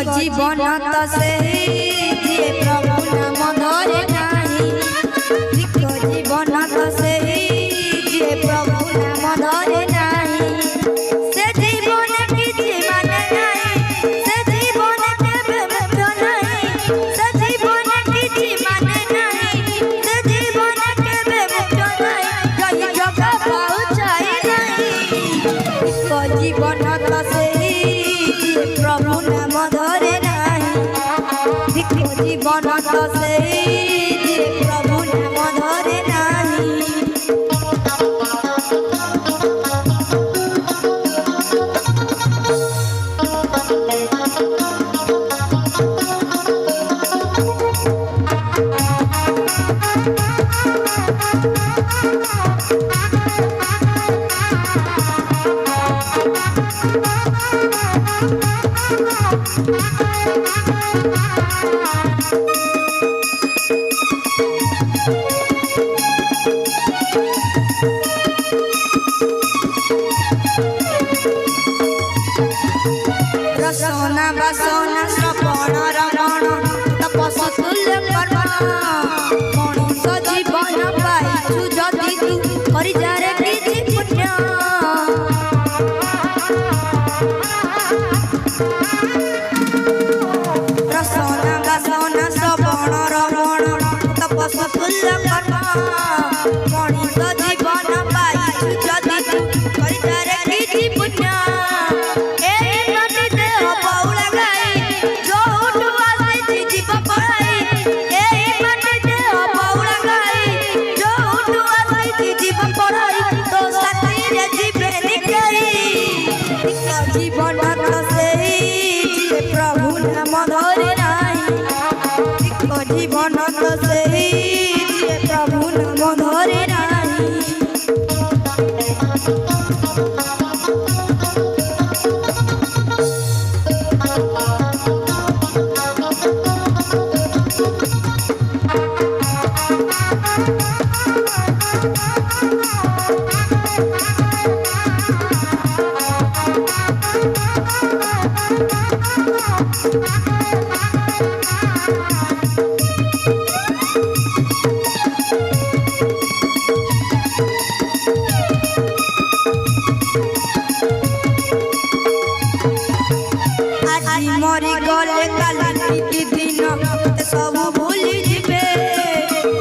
जीवन तो से जे प्रभु नाम धरे नाही जीवन तो से जे प्रभु नाम धरे नाही से जीवन किछि माने नाही से जीवन केबे मुक्त नाही से जीवन किछि माने नाही से जीवन केबे मुक्त नाही जय जग पहुँचाई नाही जीवन तो से प्रभु नाम धरे जीवन तो से प्रभु नाम धरे नाही रसोना बसोना श्रवण रमण तपस तुल्य कर्म मनुष जीवन पाइछु जदि तू करि जारे किछि पुण्य रसोना बसोना श्रवण रमण तपस तुल्य कर्म मनुष जीवन पाइछु जदि तू करि जारे किछि पुण्य जीवन तो से प्रभु नाम धरे नाही जीवन तो से प्रभु नाम धरे नाही मरी गले काली दिन सब भूली जिबे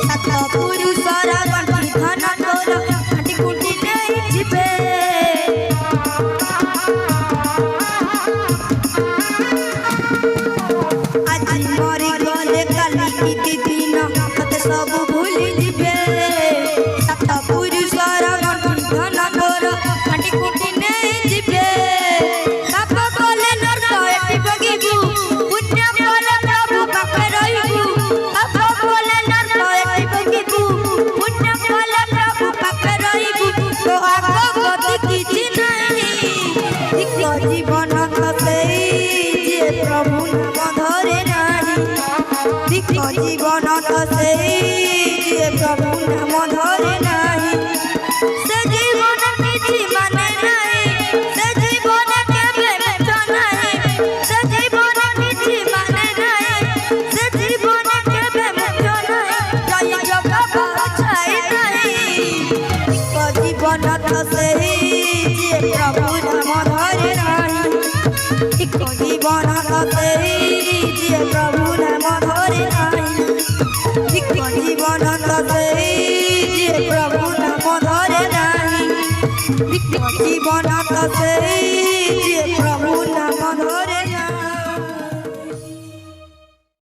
सात पुरुषर गंठी धन तोर हाटी कुटी नहीं जिबे आज मरी गले काली दिन सब भूली जिबे सात पुरुषर गंठी धन तोर हाटी कुटी नहीं जिबे जीवन तो से प्रभु नाम धरे नाही जीवन तो से प्रभु नाम धरे नाही से जीवन किछि माने नाही से जीवन केबे मुक्त नाही से जीवन किछि माने नाही से जीवन केबे मुक्त नाही जय जग पहुँचाई नाही जीवन तो से प्रभु नाम धरे नाही जीवन तो से प्रभु नाम धरे नाही जीवन तो से प्रभु नाम धरे नाही जीवन तो से प्रभु नाम धरे।